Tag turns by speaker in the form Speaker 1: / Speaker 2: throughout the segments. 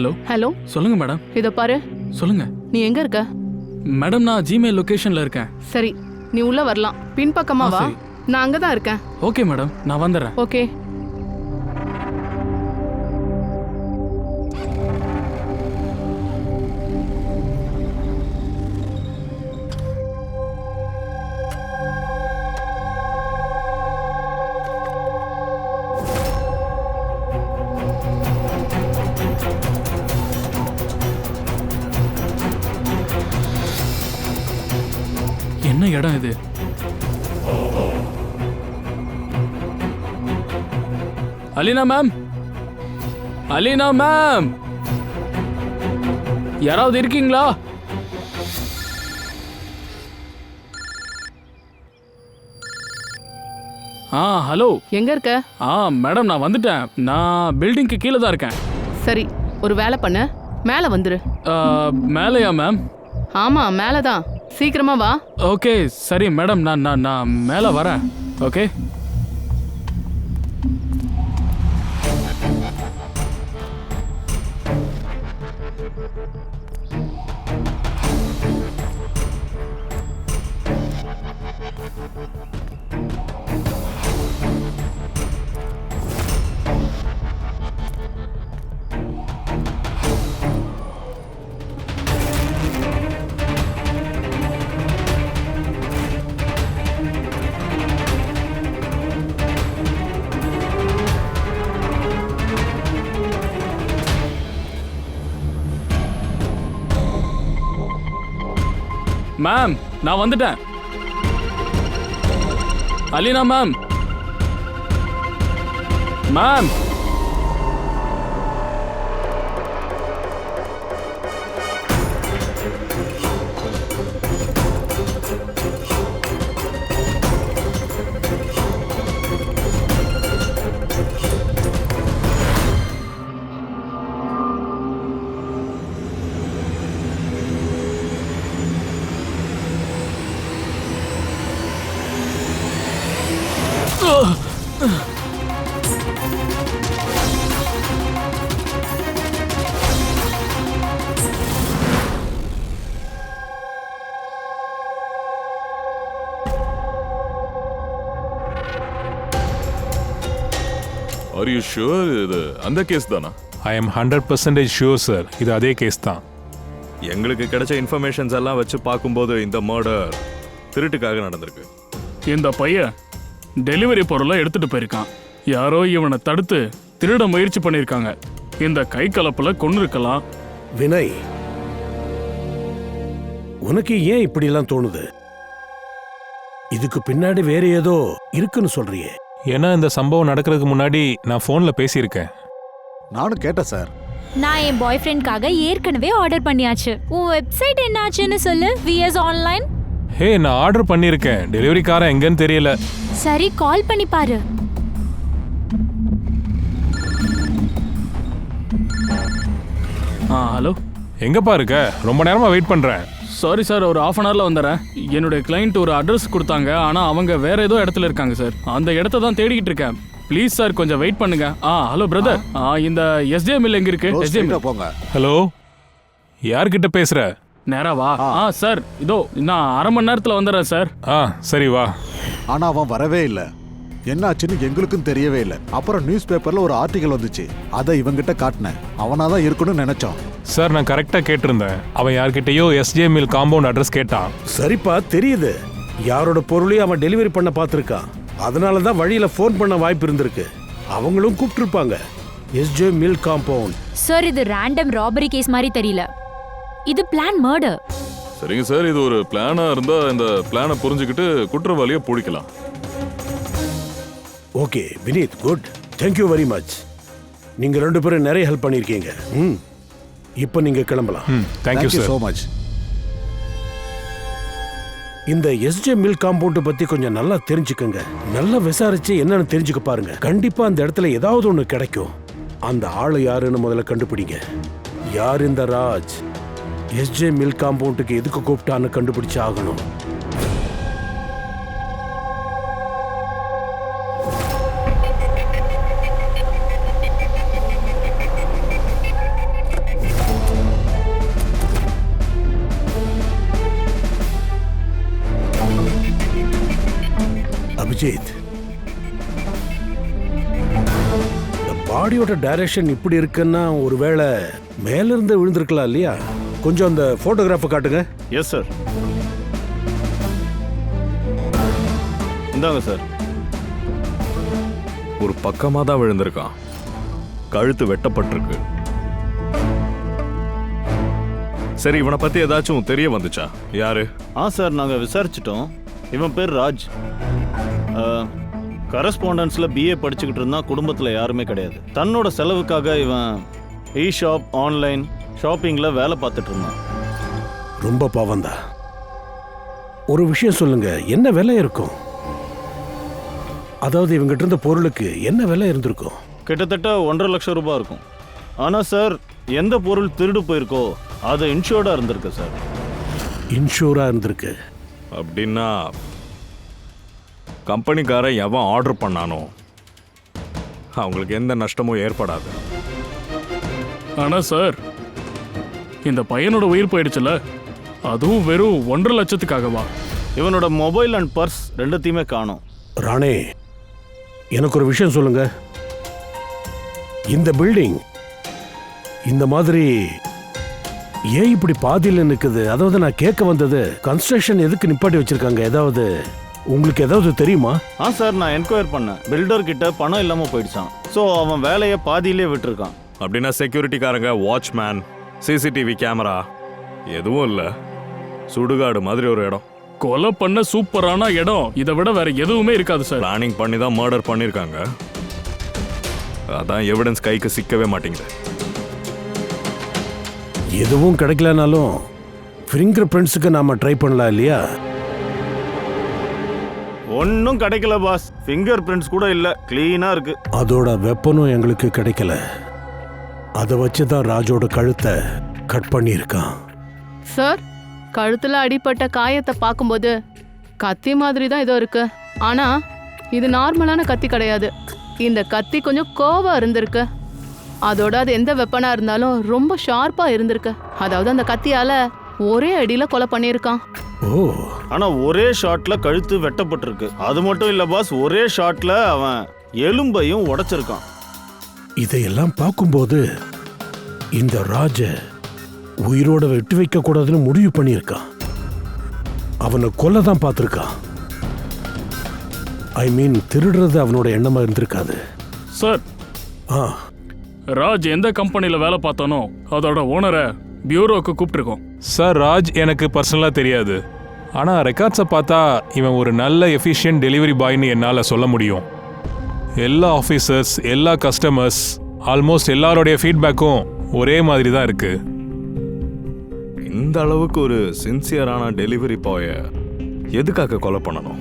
Speaker 1: Hello
Speaker 2: hello
Speaker 1: சொல்லுங்க madam.
Speaker 2: இத பாரு.
Speaker 1: சொல்லுங்க
Speaker 2: நீ எங்க இருக்க?
Speaker 1: மேடம், நான் ஜிமெயில் லொகேஷன்ல இருக்கேன்.
Speaker 2: சரி, நீ உள்ள வரலாம். பின்பக்கமா வா.
Speaker 1: சரி.
Speaker 2: நான் அங்கதான் இருக்கேன்.
Speaker 1: ஓகே மேடம், நான் வந்துடுறேன்.
Speaker 2: ஓகே.
Speaker 1: என்ன இடம் இது? அலீனா மேம், அலீனா மேம், யாராவது இருக்கீங்களா? ஹலோ.
Speaker 2: எங்க இருக்க?
Speaker 1: மேடம், நான் வந்துட்டேன். நான் பில்டிங்க்கு கீழே தான் இருக்கேன்.
Speaker 2: சரி, ஒரு வேலை பண்ணு. மேல வந்துரு.
Speaker 1: மேலையா மேம்?
Speaker 2: ஆமா, மேலதான். சீக்கிரமா வா.
Speaker 1: ஓகே சரி மேடம், நான் மேலே வரேன். ஓகே. மேம், நான் வந்துட்டேன். Alina ma'am, ma'am,
Speaker 3: Are you sure இது அந்த கேஸ் தானா?
Speaker 4: I am 100% sure sir. இது அதே கேஸ் தான்.
Speaker 3: எங்களுக்கு கிடைச்ச இன்ஃபர்மேஷன்ஸ் எல்லாம் வச்சு பார்க்கும்போது இந்த மர்டர் திருட்டுக்காக நடந்திருக்கு.
Speaker 1: இந்த பையன் டெலிவரி பொருளை எடுத்துட்டு போயிருக்கான். யாரோ இவனை தடுத்து திருட முயற்சி பண்ணியிருக்காங்க. இந்த கை கலப்புல கொண்டு இருக்கலாம்.
Speaker 5: வினய், உனக்கு ஏன் இப்படி எல்லாம் தோணுது? இதுக்கு பின்னாடி வேற ஏதோ இருக்குன்னு சொல்றியே.
Speaker 4: ஏன்னா இந்த சம்பவம் நடக்கிறதுக்கு முன்னாடி நான் ஃபோனில் பேசியிருக்கேன்.
Speaker 6: நானும் கேட்டேன் சார்.
Speaker 7: நான் என் பாய் ஃப்ரெண்ட்காக ஏற்கனவே ஆர்டர் பண்ணியாச்சு. உன் வெப்சைட் என்ன ஆச்சுன்னு சொல்லு. Vs online.
Speaker 4: ஹே, நான் ஆர்டர் பண்ணியிருக்கேன். டெலிவரிக்காரன் எங்கன்னு தெரியல.
Speaker 7: சரி, கால் பண்ணி பாரு.
Speaker 1: ஹலோ.
Speaker 4: எங்கப்பா இருக்க? ரொம்ப நேரமா வெயிட் பண்றேன்.
Speaker 1: சாரி சார், ஒரு ½ ஹவர்ல வந்துடுறேன். என்னுடைய கிளைண்ட் ஒரு அட்ரஸ் கொடுத்தாங்க, ஆனா அவங்க வேற ஏதோ இடத்துல இருக்காங்க சார். அந்த இடத்த தான் தேடிக்கிட்டு இருக்கேன். ப்ளீஸ் சார், கொஞ்சம் வெயிட் பண்ணுங்க. ஹலோ பிரதர், இந்த எஸ்ஜே மில் எங்க இருக்கு? எஸ்ஜே மில்
Speaker 6: போங்க.
Speaker 4: ஹலோ, யார்கிட்ட பேசுற?
Speaker 1: நேரா வா. சார், இதோ நான் அரை மணி நேரத்துல வந்துடுறேன் சார்.
Speaker 4: சரி வா.
Speaker 6: ஆனா அவன் வரவே இல்லை. என்னாச்சுன்னு எங்களுக்கும் தெரியவே இல்லை. அப்புறம் நியூஸ் பேப்பர்ல ஒரு ஆர்டிகல் வந்துச்சு. அதை இவங்கிட்ட காட்டினேன். அவனாதான் இருக்கணும்னு நினைச்சோம்.
Speaker 4: சார், நான் கரெக்டா கேட்டிருந்தேன். அவன் யார்கிட்டயோ எஸ்ஜே மில் காம்பவுண்ட் அட்ரஸ் கேட்டான்.
Speaker 5: சரிப்பா, தெரியுது. யாரோட பொருளையும் அவன் டெலிவரி பண்ண பார்த்துருக்கான். அதனாலதான் வழியில ஃபோன் பண்ண வாய்ப்பு இருந்திருக்கு. அவங்களும் கூப்பிட்டுருப்பாங்க. SJ mill compound.
Speaker 7: சார், இது ரேண்டம் ராபரி கேஸ் மாதிரி தெரியல. இது பிளான் மர்டர்.
Speaker 3: சரிங்க சார், இது ஒரு பிளானா இருந்தா இந்த பிளானை புரிஞ்சுக்கிட்டு குற்றவாளியை பிடிக்கலாம்.
Speaker 5: Okay Vineeth, good. Thank you very much. நீங்க 2 பேரும் நிறைய ஹெல்ப் பண்ணிருக்கீங்க. இப்போ நீங்க கிளம்பலாம்.
Speaker 4: Thank you sir.
Speaker 6: So much.
Speaker 5: இந்த எஸ்ஜே மில் காம்பவுண்ட் பத்தி கொஞ்சம் நல்லா தெரிஞ்சுக்கங்க. நல்லா விசாரிச்சு என்னன்னு தெரிஞ்சுக்க பாருங்க. கண்டிப்பா அந்த இடத்துல ஏதாவது ஒண்ணு கிடைக்கும். அந்த ஆளு யாருன்னு முதல்ல கண்டுபிடிங்க. யார் இந்த ராஜ்? எஸ்ஜே மில் காம்பவுண்டுக்கு எதுக்கு கூப்பிட்டான்னு கண்டுபிடிச்சு ஆகணும். அபிஜித், இந்த பாடியோட டைரக்ஷன் இப்படி இருக்குன்னா ஒருவேளை மேல இருந்து விழுந்திருக்கலாம் இல்லையா? கொஞ்சம் அந்த போட்டோகிராஃபை காட்டுங்க.
Speaker 8: Yes sir. இந்தாங்க சார்.
Speaker 3: ஒரு பக்கமாக தான் விழுந்திருக்கான். கழுத்து வெட்டப்பட்டிருக்கு. சரி, இவனை பத்தி ஏதாச்சும் தெரிய வந்துச்சா? யாரு?
Speaker 8: சார், நாங்கள் விசாரிச்சிட்டோம். இவன் பேர் ராஜ். கரஸ்பாண்டன்ஸில் பிஏ படிச்சுக்கிட்டு இருந்தால் குடும்பத்தில் யாருமே கிடையாது. தன்னோட செலவுக்காக இவன் ஷாப் ஆன்லைன் ஷாப்பிங்கில் வேலை பார்த்துட்டு இருந்தான்.
Speaker 5: ரொம்ப பாவந்தா. ஒரு விஷயம் சொல்லுங்க, என்ன விலை இருக்கும்? அதாவது இவங்கிட்ட இருந்த பொருளுக்கு என்ன விலை இருந்திருக்கும்?
Speaker 8: கிட்டத்தட்ட 1.5 லட்சம் ரூபாய் இருக்கும். ஆனால் சார், எந்த பொருள் திருடு போயிருக்கோ அது இன்ஷூர்டாக இருந்திருக்கு சார்.
Speaker 5: இன்ஷூரா இருந்திருக்கு
Speaker 3: அப்படின்னா கம்பெனிக்காரன் எவன் ஆர்டர் பண்ணானோ அவங்களுக்கு எந்த நஷ்டமும் ஏற்படாது.
Speaker 1: ஆனா சார், இந்த பையனோட உயிர் போயிடுச்சுல, அதுவும் வெறும் 1.5 லட்சத்துக்காகவா?
Speaker 8: இவனோட மொபைல் அண்ட் பர்ஸ் ரெண்டுத்தையுமே காணோம்.
Speaker 5: ராணே, எனக்கு ஒரு விஷயம் சொல்லுங்க. இந்த பில்டிங் இந்த மாதிரி ஏன் இப்படி பாதியில் நிற்குது? அதாவது நான் கேட்க வந்தது, கன்ஸ்ட்ரக்ஷன் எதுக்கு நிப்பாட்டி வச்சிருக்காங்க? ஏதாவது உங்களுக்கு ஏதாவது தெரியுமா?
Speaker 8: சார், நான் என்கொயர் பண்ணேன். பில்டர் கிட்ட பணம் இல்லாமல் போயிடுச்சான். ஸோ அவன் வேலையை பாதியிலே விட்டுருக்கான்.
Speaker 3: அப்படின்னா செக்யூரிட்டிக்காரங்க, வாட்ச்மேன், சிசிடிவி கேமரா எதுவும் இல்லை. சுடுகாடு மாதிரி ஒரு இடம்.
Speaker 1: கொலை பண்ண சூப்பரான இடம். இதை விட வேற எதுவுமே இருக்காது சார்.
Speaker 3: பிளானிங் பண்ணி தான் மர்டர் பண்ணியிருக்காங்க. அதான் எவிடன்ஸ் கைக்கு சிக்கவே மாட்டேங்குது.
Speaker 5: எதுவும் கிடைக்கலனாலும் ஃபிங்கர் பிரிண்ட்ஸுக்கு நாம ட்ரை பண்ணலாம் இல்லையா?
Speaker 8: ஒன்றும் கிடைக்கல பாஸ். ஃபிங்கர் பிரிண்ட்ஸ் கூட இல்லை, கிளீனாக இருக்கு.
Speaker 5: அதோட வெப்பனும் எங்களுக்கு கிடைக்கல. அதை வச்சு தான் ராஜோட கழுத்தை கட் பண்ணியிருக்கான்.
Speaker 2: சார், கழுத்துல அடிப்பட்ட காயத்தை பார்க்கும்போது கத்தி மாதிரி தான் ஏதோ இருக்கு. ஆனா இது நார்மலான கத்தி கிடையாது. இந்த கத்தி கொஞ்சம் கோவா இருந்திருக்கு. அதோட அது எந்த வெப்பனா இருந்தாலும் ரொம்ப ஷார்ப்பா இருந்திருக்கு. அதாவது அந்த கத்தியால ஒரே அடியில கொலை பண்ணியிருக்கான்.
Speaker 5: ஓ,
Speaker 8: ஆனால் ஒரே ஷாட்ல கழுத்து வெட்டப்பட்டிருக்கு. அது மட்டும் இல்லை பாஸ், ஒரே ஷாட்ல அவன் எலும்பையும் உடைச்சிருக்கான்.
Speaker 5: இதையெல்லாம் பார்க்கும்போது இந்த ராஜ உயிரோட விட்டு வைக்க கூடாதுன்னு முடிவு பண்ணியிருக்கான். அவனை கொல்ல தான் பார்த்துருக்கான். ஐ மீன், திருடுறது அவனோட எண்ணமா இருந்திருக்காது.
Speaker 1: சார்,
Speaker 5: ஆ,
Speaker 1: ராஜ் எந்த கம்பெனில வேலை பார்த்தானோ அதோட ஓனரை பியூரோக்கு கூப்பிட்டுருக்கோம்.
Speaker 4: சார், ராஜ் எனக்கு பர்சனலாக தெரியாது. ஆனால் ரெக்கார்ட்ஸை பார்த்தா இவன் ஒரு நல்ல எஃபிஷியன்ட் டெலிவரி பாய்னு என்னால் சொல்ல முடியும். எல்லா ஆஃபீஸர்ஸ், எல்லா கஸ்டமர்ஸ், ஆல்மோஸ்ட் எல்லாரோடைய ஃபீட்பேக்கும் ஒரே மாதிரி தான் இருக்கு.
Speaker 3: இந்த அளவுக்கு ஒரு சின்சியரான டெலிவரி பாயை எதுக்காக கொலை பண்ணணும்?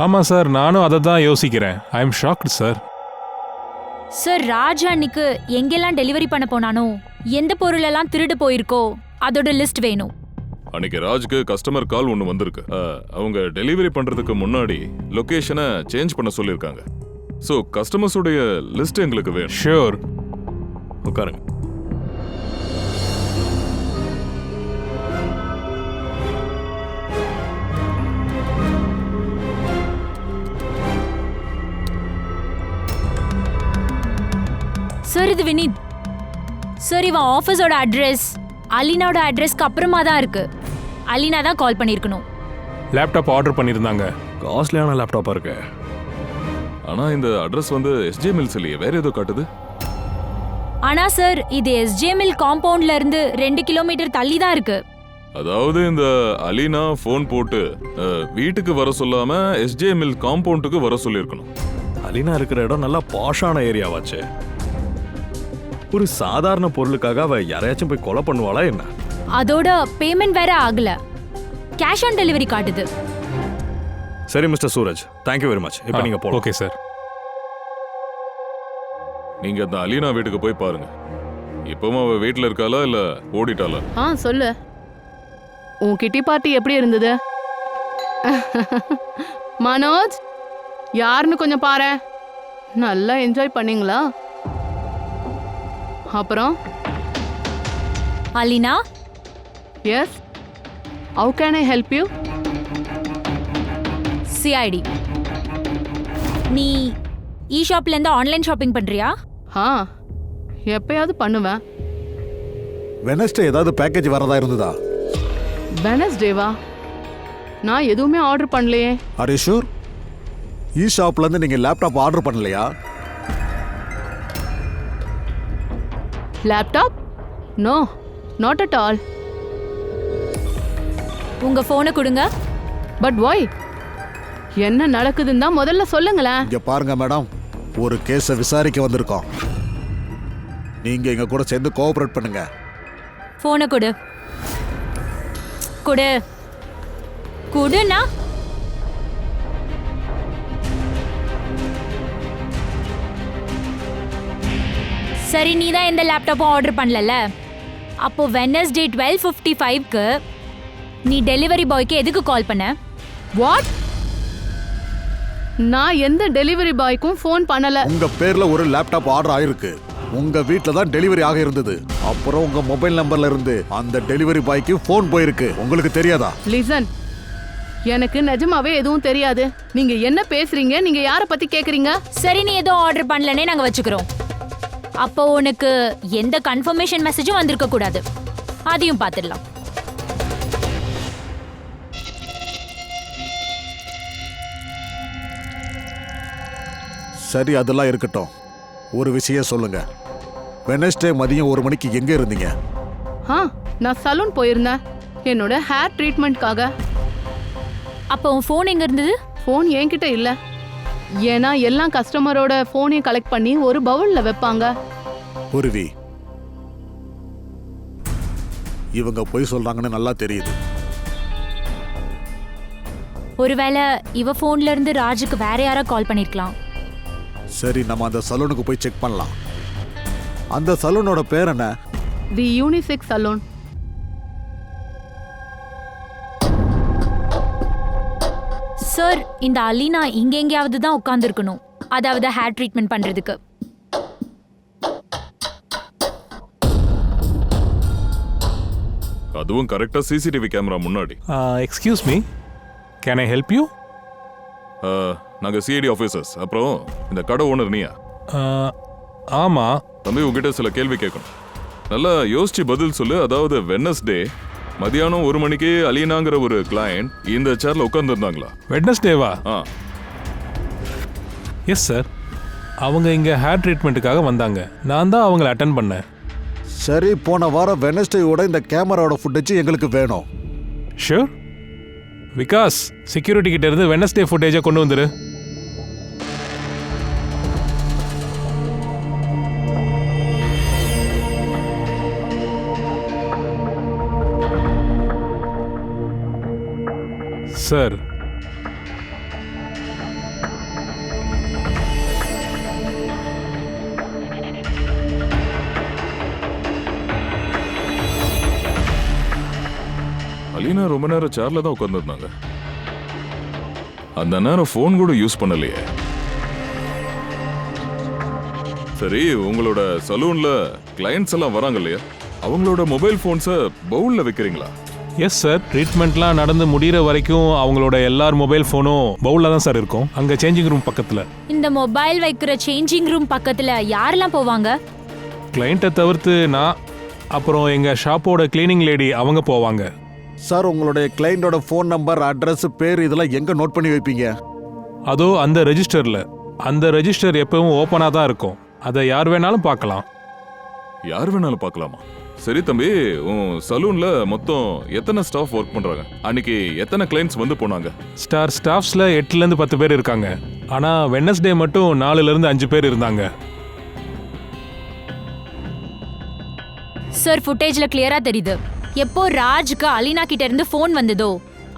Speaker 4: ஆமாம் சார், நானும் அதை தான் யோசிக்கிறேன். I am shocked sir.
Speaker 7: Sir, Raj அன்னைக்கு எங்கெல்லாம் டெலிவரி பண்ண போனானோ, எந்த பொருளெல்லாம் திருடு போயிருக்கோ அதோட லிஸ்ட் வேணும்.
Speaker 9: அன்னைக்கு ராஜ்க்கு கஸ்டமர் கால் ஒன்று வந்திருக்கு. அவங்க டெலிவரி பண்றதுக்கு முன்னாடி லொகேஷனை சேஞ்ச் பண்ண சொல்லியிருக்காங்க. ஸோ கஸ்டமர்ஸுடைய லிஸ்ட் எங்களுக்கு வேணும்.
Speaker 4: ஷியோர்.
Speaker 3: உட்காருங்க.
Speaker 7: சார், இது வினித். சார், இவன் ஆஃபீஸோட அட்ரஸ் அலினாவோட அட்ரஸ்க்கு அப்புறமா தான் இருக்கு. அலினா தான் கால் பண்ணியிருக்கணும்.
Speaker 4: லேப்டாப் ஆர்டர் பண்ணியிருந்தாங்க.
Speaker 3: காஸ்ட்லியான லேப்டாப்பாக இருக்கு.
Speaker 9: ஆனா இந்த அட்ரஸ் வந்து எஸ்ஜே மில்ஸ் இல்லையே, வேற ஏதோ காட்டுது.
Speaker 7: ஆனா சார், இது எஸ்ஜே மில் காம்பவுண்ட்ல இருந்து 2 கிலோமீட்டர் தள்ளி தான் இருக்கு.
Speaker 9: அதாவது இந்த அலினா ஃபோன் போட்டு வீட்டுக்கு வர சொல்லாம எஸ்ஜே மில் காம்பவுண்டுக்கு வர சொல்லியிருக்கணும்.
Speaker 3: அலினா இருக்கிற இடம் நல்லா பாஷான ஏரியாவாச்சு. ஒரு சாதாரண பொருளுக்காக அவ யாரையாச்சும் போய் கொலை பண்ணுவாளா என்ன?
Speaker 7: அதோட பேமெண்ட் வேற ஆகல. கேஷ் ஆன் டெலிவரி காட்டுது.
Speaker 3: சரி mister Suraj, thank you very much. இப்போ நீங்க போலாம்.
Speaker 4: Okay sir.
Speaker 9: நீங்க அந்த அலினா வீட்டுக்கு போய் பாருங்க. இப்பவும் அவ வீட்டில் இருக்காளா இல்ல ஓடிட்டாளா?
Speaker 2: சொல்லு, உன் கிட்டி பார்ட்டி எப்படி இருந்தது? மனோஜ், யாருன்னு கொஞ்சம் பாரு. நல்லா என்ஜாய் பண்ணீங்களா? அப்புறம்
Speaker 7: Alina?
Speaker 2: Yes, how can I help you?
Speaker 7: CID. நீ இ ஷாப்ல இருந்து ஆன்லைன் ஷாப்பிங் பண்றியா?
Speaker 2: ஆ எப்பயாவது பண்ணுவேன்.
Speaker 6: வெனஸ்டே ஏதாவது பேக்கேஜ் வரதா இருந்ததா?
Speaker 2: வெனஸ்டேவா? நான் எதுவுமே ஆர்டர் பண்ணலையே.
Speaker 6: R you sure? இ ஷாப்ல இருந்து நீங்க லேப்டாப் ஆர்டர் பண்ணலையா?
Speaker 2: Laptop? No, not at all.
Speaker 7: உங்க போனை கொடுங்க.
Speaker 2: But why? என்ன நடக்குதுன்னு தான் முதல்ல சொல்லுங்களேன்.
Speaker 6: இங்க பாருங்க மேடம், ஒரு கேஸை விசாரிக்க வந்திருக்கோம். நீங்க எங்க கூட சேர்ந்து கோஆபரேட் பண்ணுங்க.
Speaker 7: போனை கொடு. கொடு. கொடுனா? சரி, நீ தான் எந்த லேப்டாப்பும் ஆர்டர் பண்ணல. அப்போ வெனஸ்டே 12:55க்கு நீ டெலிவரி பாய்க்கு எதுக்கு கால் பண்ண?
Speaker 2: வாட்? நான் எந்த டெலிவரி பாய்க்கும் ஃபோன் பண்ணல.
Speaker 6: உங்க பேர்ல ஒரு லேப்டாப் ஆர்டர் ஆயிருக்கு. உங்க வீட்ல தான் டெலிவரி ஆக இருந்தது. அப்புறம் உங்க மொபைல் நம்பர்ல இருந்து அந்த டெலிவரி பாய்க்கு ஃபோன் போயிருக்கு. உங்களுக்கு தெரியாதா?
Speaker 2: லிசன், எனக்கு நிஜமாவே எதுவும் தெரியாது. நீங்க என்ன பேசுறீங்க? நீங்க யாரை பத்தி கேக்குறீங்க?
Speaker 7: சரி, நீ ஏதோ ஆர்டர் பண்ணலனே நாங்க வச்சுக்கிறோம். அப்போ உனக்கு எந்த கன்ஃபர்மேஷன் மெசேஜும் வந்திருக்க கூடாது. அதையும் பார்த்துடலாம்.
Speaker 6: சரி, அதெல்லாம் இருக்கட்டும். ஒரு விஷயம் சொல்லுங்க. வெனஸ்டே மதியம் 1 மணிக்கு எங்க இருந்தீங்க?
Speaker 2: நான் சலூன் போயிருந்தேன் என்னோட ஹேர் ட்ரீட்மெண்ட்காக.
Speaker 7: அப்போ உன் ஃபோன் எங்க இருந்தது?
Speaker 2: ஃபோன் என்கிட்ட இல்ல. ஏன்னா எல்லா கஸ்டமரோட ஃபோனையும் கலெக்ட் பண்ணி ஒரு பவுல்ல வைப்பாங்க.
Speaker 6: குருவி, இவங்க போய் சொல்றாங்கன்னு நல்லா தெரியுது.
Speaker 7: ஒருவேளை இவ ஃபோன்ல இருந்து ராஜுக்கு வேற யாரா கால் பண்ணிருக்கலாம்.
Speaker 6: சரி, நம்ம அந்த சலூனுக்கு போய் செக் பண்ணலாம். அந்த சலூனோட பேர் என்ன?
Speaker 2: தி யூனிசெக்ஸ் சலூன்.
Speaker 7: சார், இந்த அலீனா இங்க எங்கேயாவது தான் உட்கார்ந்துருக்கணும். அதாவது ஹேர் ட்ரீட்மெண்ட் பண்றதுக்கு.
Speaker 9: அதுவும் கரெக்டா சிசிடிவி கேமரா முன்னாடி.
Speaker 4: Excuse me, can I help you?
Speaker 9: நாங்க சிஐடி ஆஃபீஸர்ஸ். அப்புறம் இந்த கடை ஓனர் நீயா?
Speaker 4: ஆமாம்.
Speaker 9: தம்பி, உங்ககிட்ட சில கேள்வி கேட்கணும். நல்லா யோசிச்சு பதில் சொல்லு. அதாவது வெட்னஸ்டே மதியானம் 1 மணிக்கு அலீனாங்கிற ஒரு கிளையண்ட் இந்த சேர்ல உட்கார்ந்துருந்தாங்களா?
Speaker 4: வெட்னஸ்டேவா?
Speaker 9: ஆ,
Speaker 4: எஸ் சார். அவங்க இங்கே ஹேர் ட்ரீட்மெண்ட்டுக்காக வந்தாங்க. நான் தான் அவங்கள அட்டன் பண்ணேன்.
Speaker 6: சரி, போன வாரம் வெனஸ்டேயோட இந்த கேமராவோட ஃபுட்டேஜ் எங்களுக்கு வேணும்.
Speaker 4: ஷூர். விகாஸ், செக்யூரிட்டி கிட்ட இருந்து வெட்னஸ்டே ஃபுட்டேஜை கொண்டு வந்துரு. சார்,
Speaker 9: அலீனா ரொம்ப நேரம் சேர்ல தான் உட்கார்ந்துருந்தாங்க. அந்த நேரம் ஃபோன் கூட யூஸ் பண்ணலையே. சரி, உங்களோட சலூன்ல கிளையண்ட்ஸ் எல்லாம் வராங்க இல்லையா? அவங்களோட மொபைல் ஃபோன்ஸை பவுல்ல வைக்கிறீங்களா?
Speaker 4: Yes sir. ட்ரீட்மெண்ட்லாம் நடந்து முடிகிற வரைக்கும் அவங்களோட எல்லார் மொபைல் ஃபோனும் பவுலில் தான் சார் இருக்கும். அங்கே சேஞ்சிங் ரூம் பக்கத்தில்.
Speaker 7: இந்த மொபைல் வைக்கிற சேஞ்சிங் ரூம் பக்கத்துல யாரெல்லாம் போவாங்க?
Speaker 4: கிளைண்ட்டை தவிர்த்து நான், அப்புறம் எங்கள் ஷாப்போட கிளீனிங் லேடி அவங்க போவாங்க.
Speaker 6: சார், உங்களுடைய கிளைண்டோட ஃபோன் நம்பர், அட்ரஸ், பேர் இதெல்லாம் எங்க நோட் பண்ணி வைப்பீங்க?
Speaker 4: அதோ அந்த ரெஜிஸ்டரில். அந்த ரெஜிஸ்டர் எப்பவும் ஓப்பனாக தான் இருக்கும். அதை யார் வேணாலும் பார்க்கலாம்.
Speaker 9: யார் வேணாலும் பார்க்கலாமா? சரி தம்பி, உன் சலூன்ல மொத்தம் எத்தனை ஸ்டாஃப் ஒர்க் பண்றாங்க? அன்னைக்கு எத்தனை கிளைண்ட்ஸ் வந்து போனாங்க?
Speaker 4: ஸ்டாஃப்ஸில் 8லேருந்து 10 பேர் இருக்காங்க. ஆனால் வெட்னஸ்டே மட்டும் 4லேருந்து 5 பேர் இருந்தாங்க.
Speaker 7: சார், ஃபுட்டேஜ்ல கிளியரா தெரியுது. எப்போ ராஜுக்கு அலீனா கிட்ட இருந்து ஃபோன் வந்ததோ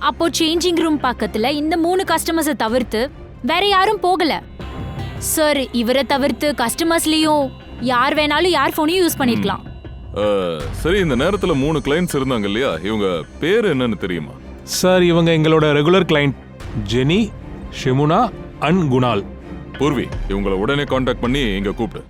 Speaker 7: அப்போ சேஞ்சிங் ரூம் பக்கத்துல இந்த 3 கஸ்டமர்ஸை தவிர்த்து வேற யாரும் போகல. சார், இவரை தவிர்த்து கஸ்டமர்ஸ்லயும் யார் வேணாலும் யார் ஃபோனையும் யூஸ் பண்ணிருக்கலாம்.
Speaker 9: சரி, இந்த நேரத்துல 3 கிளைண்ட்ஸ் இருந்தாங்க இல்லையா? இவங்க பேர் என்னன்னு தெரியுமா?
Speaker 4: சார், இவங்க எங்களோட regular client Jenny, Shimuna and Kunal.
Speaker 9: Purvi, இவங்களை உடனே காண்டாக்ட் பண்ணி இங்க கூப்பிட்டு.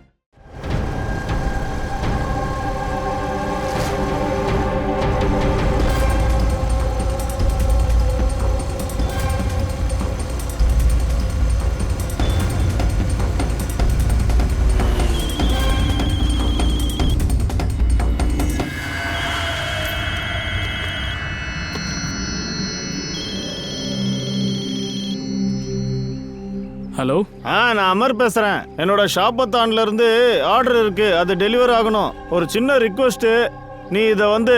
Speaker 1: ஹலோ
Speaker 8: நான் அமர் பேசுறேன். என்னோட ஷாப்பத்தான்ல இருந்து ஆர்டர் இருக்கு, அது டெலிவர் ஆகணும். ஒரு சின்ன ரிக்வெஸ்ட், நீ இதை வந்து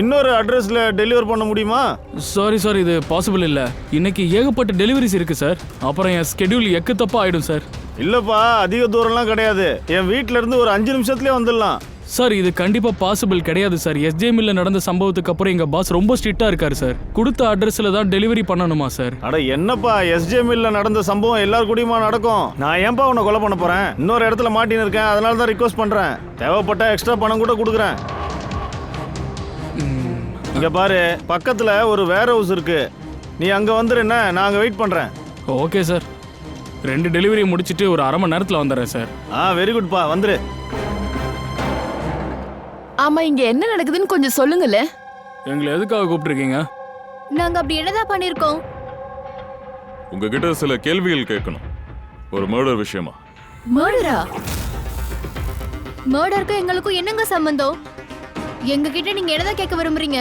Speaker 8: இன்னொரு அட்ரஸ்ல டெலிவர் பண்ண முடியுமா?
Speaker 1: சாரி சார், இது பாசிபிள் இல்லை. இன்னைக்கு ஏகப்பட்ட டெலிவரிஸ் இருக்கு சார். அப்புறம் என் ஸ்கெடியூல் எக்கு தப்பா ஆயிடும் சார்.
Speaker 8: இல்லப்பா, அதிக தூரம்லாம் கிடையாது. என் வீட்ல இருந்து ஒரு 5 நிமிஷத்துலயே வந்துடலாம்.
Speaker 1: சார் இது கண்டிப்பா பாசிபிள் கிடையாது சார். எஸ்ஜே மில்ல நடந்த சம்பவத்துக்கு அப்புறம் எங்க பாஸ் ரொம்ப ஸ்ட்ரிக்டா இருக்காரு சார். கொடுத்த அட்ரஸ்ல தான் டெலிவரி பண்ணணுமா சார்?
Speaker 8: அட என்னப்பா, எஸ்ஜே மில்ல நடந்த சம்பவம் எல்லார் கூடயுமா நடக்கும்? நான் ஏன்பா உன்னை கொலை பண்ண போறேன்? இன்னொரு இடத்துல மாட்டின்னு இருக்கேன், அதனால தான் ரிக்வெஸ்ட் பண்றேன். தேவைப்பட்ட எக்ஸ்ட்ரா பணம் கூட கொடுக்குறேன். இங்க பாரு, பக்கத்துல ஒரு வேர் ஹவுஸ் இருக்கு, நீ அங்க வந்துரு. என்ன, நான் அங்க வெயிட் பண்றேன்.
Speaker 1: ஓகே சார், 2 டெலிவரி முடிச்சிட்டு ஒரு அரை மணி நேரத்துல வந்துடுறேன் சார்.
Speaker 8: வெரி குட்பா, வந்துரு.
Speaker 10: ஆமா, இங்க என்ன நடக்குதுன்னு கொஞ்சம் சொல்லுங்களே.
Speaker 1: எங்களை எதுக்காக கூப்பிட்டுருக்கீங்க?
Speaker 7: நாங்க அப்படி என்னதான் பண்ணிருக்கோம்?
Speaker 9: உங்ககிட்ட சில கேள்விகள் கேட்கணும், ஒரு மர்டர் விஷயமா.
Speaker 10: மர்டரா?
Speaker 7: மர்டருக்கு எங்களுக்கும் என்னங்க சம்பந்தம்? எங்க கிட்ட நீங்க என்னதான் கேட்க விரும்புறீங்க?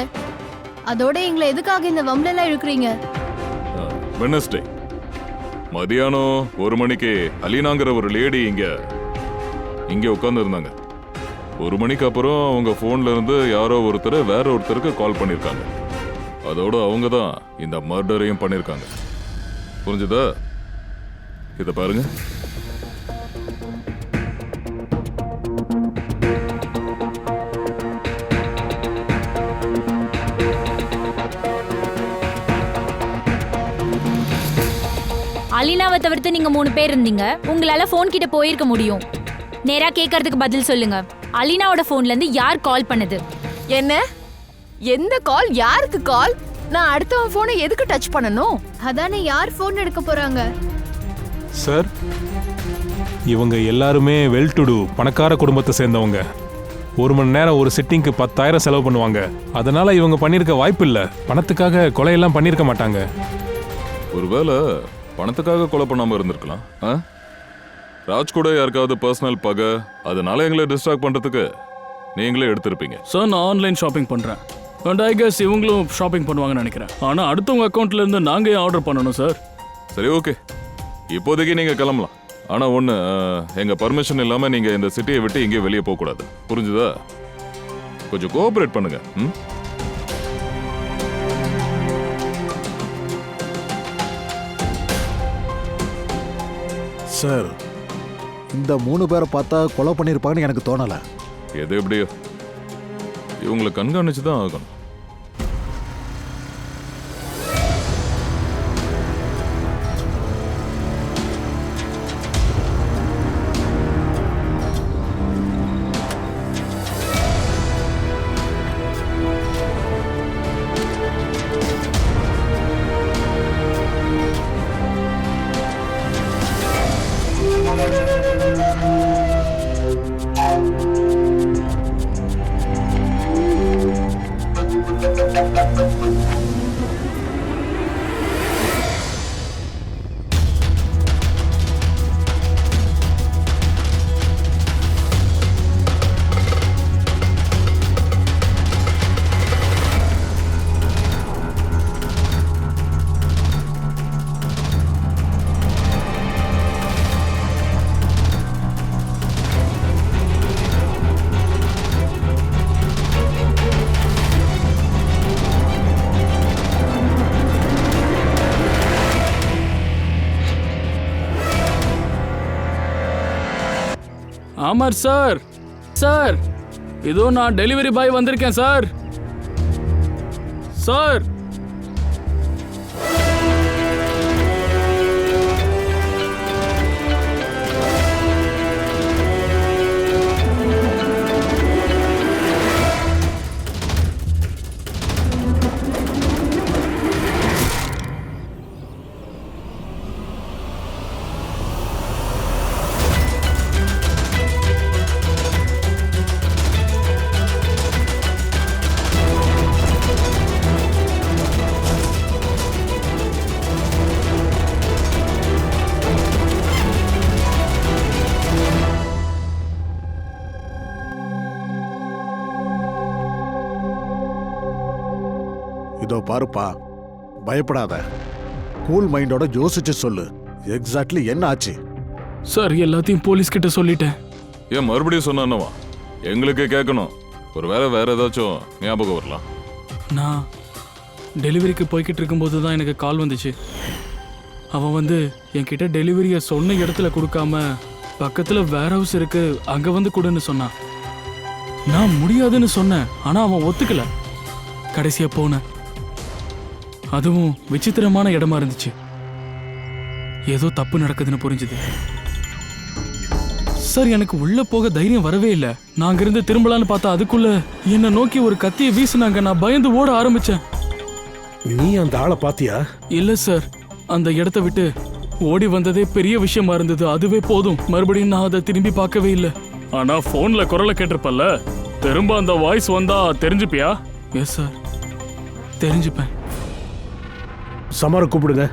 Speaker 7: அதோட எங்களை எதுக்காக இந்த வம்பலெல்லாம் இழுக்கிறீங்க?
Speaker 9: வெட்னஸ்டே மதியானம் 1 மணிக்கு அலீனாங்கிற ஒரு லேடி இங்க உட்கார்ந்து இருந்தாங்க. 1 மணிக்கு அப்புறம் அவங்க போன்ல இருந்து யாரோ ஒருத்தர் வேற ஒருத்தருக்கு கால் பண்ணிருக்காங்க. அதோட அவங்க தான் இந்த மர்டரையும் பண்ணிருக்காங்க. புரிஞ்சுதா? இத பாருங்க.
Speaker 7: அலினாவை தவிர்த்து நீங்க 3 பேர் இருந்தீங்க. உங்களால போன் கிட்ட போயிருக்க முடியும். நேரா கேட்கறதுக்கு பதில் சொல்லுங்க. அலினாவோட போன்ல இருந்து யார் கால் பண்ணது?
Speaker 10: என்ன? எந்த கால்? யாருக்கு கால்? நான் அடுத்தவன் போனை எதுக்கு டச் பண்ணணும்?
Speaker 7: அதானே, யார் போன் எடுக்க போறாங்க?
Speaker 4: சார், இவங்க எல்லாருமே வெல் டு டூ பணக்கார குடும்பத்தை சேர்ந்தவங்க. 1 மணி நேரம் ஒரு சிட்டிங்க்கு 10,000 செலவு பண்ணுவாங்க. அதனால இவங்க பண்ணியிருக்க வாய்ப்பு இல்லை. பணத்துக்காக கொலையெல்லாம் பண்ணியிருக்க மாட்டாங்க.
Speaker 9: ஒருவேளை பணத்துக்காக கொலை பண்ணாம இருந்திருக்கலாம். ராஜ் கூட யாருக்காவது பர்சனல் பகை, அதனால எங்களை டிஸ்ட்ராக்ட் பண்றதுக்கு நீங்களே எடுத்திருப்பீங்க.
Speaker 1: சார் நான் ஆன்லைன் ஷாப்பிங் பண்றேன். அண்ட் ஐ கெஸ் இவங்களும் ஷாப்பிங் பண்ணுவாங்கன்னு நினைக்கிறேன். ஆனா அடுத்தவங்க அக்கௌண்ட்ல இருந்து நாங்க ஏன் ஆர்டர் பண்ணணும் சார்?
Speaker 9: சரி, ஓகே, இப்போதைக்கு நீங்க கிளம்பலாம். ஆனா ஒண்ணு, எங்க பர்மிஷன் இல்லாம நீங்க இந்த சிட்டியை விட்டு எங்கேயும் வெளியே போக கூடாது. புரிஞ்சுதா? கொஞ்சம் கோஆபரேட் பண்ணுங்க.
Speaker 6: சார், இந்த 3 பேரை பார்த்தா கொலை பண்ணியிருப்பாங்கன்னு எனக்கு தோணலை.
Speaker 9: எது எப்படியோ இவங்களை கண்காணிச்சு தான் ஆகணும்.
Speaker 1: அமர் சார், சார் இதோ நான் டெலிவரி பாய் வந்திருக்கேன் சார். சார்
Speaker 6: இதோ பாருப்பா, பயப்படாத. கூல் மைண்டோட யோசிச்சு சொல்லு. எக்ஸாக்ட்லி என்ன ஆச்சு?
Speaker 1: சார் எல்லாத்தையும் போலீஸ் கிட்ட சொல்லிட்டேன்.
Speaker 9: ஏன் மறுபடியும் சொன்னானவா? எங்களுக்கு கேட்கணும். ஒருவேளை வேற ஏதாச்சும் ஞாபகம் வரலாம்.
Speaker 1: நான் டெலிவரிக்கு போய்கிட்டு இருக்கும்போது தான் எனக்கு கால் வந்துச்சு. அவன் வந்து என்கிட்ட டெலிவரியை சொன்ன இடத்துல கொடுக்காம பக்கத்தில் வேர் ஹவுஸ் இருக்கு அங்கே வந்து கொடுன்னு சொன்னான். நான் முடியாதுன்னு சொன்னேன், ஆனால் அவன் ஒத்துக்கல. கடைசியாக போனேன். அதுவும் விசித்திரமான இடமா இருந்துச்சு. ஏதோ தப்பு நடக்குதுன்னு புரிஞ்சுது. சார் எனக்கு உள்ள போக தைரியம் வரவே இல்லை. நான் அங்கிருந்து திரும்பலான்னு பார்த்தா அதுக்குள்ள என்னை நோக்கி ஒரு கத்தியை வீசினாங்க. நான் பயந்து ஓட ஆரம்பிச்சேன்.
Speaker 5: நீ அந்த ஆளை பாத்தியா?
Speaker 1: இல்ல சார், அந்த இடத்த விட்டு ஓடி வந்ததே பெரிய விஷயமா இருந்தது. அதுவே போதும். மறுபடியும் நான் அதை திரும்பி பார்க்கவே இல்லை. ஆனா போன்ல குரலை கேட்டிருப்பல்ல, திரும்ப அந்த வாய்ஸ் வந்தா தெரிஞ்சுப்பியா? Yes sir, தெரிஞ்சுப்பேன்.
Speaker 5: சமார கூப்பிடுங்க.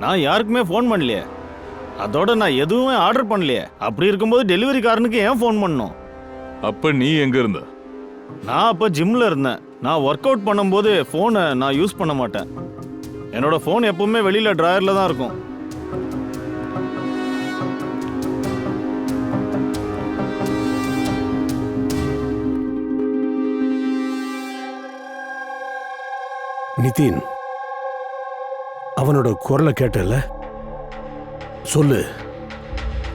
Speaker 8: நான் யாருக்குமே ஃபோன் பண்ணலையே. அதோட நான் எதுவுமே ஆர்டர் பண்ணலையே. அப்படி இருக்கும்போது டெலிவரிக்காரனுக்கு ஏன் ஃபோன் பண்ணணும்?
Speaker 9: அப்ப நீ எங்க இருந்த?
Speaker 8: நான் அப்போ ஜிம்ல இருந்தேன். நான் ஒர்க் அவுட் பண்ணும்போது ஃபோனை நான் யூஸ் பண்ண மாட்டேன். என்னோட ஃபோன் எப்பவுமே வெளியில டிராயர்ல தான் இருக்கும்.
Speaker 5: நிதின், அவனோட குரலை கேட்டல? சொல்லு,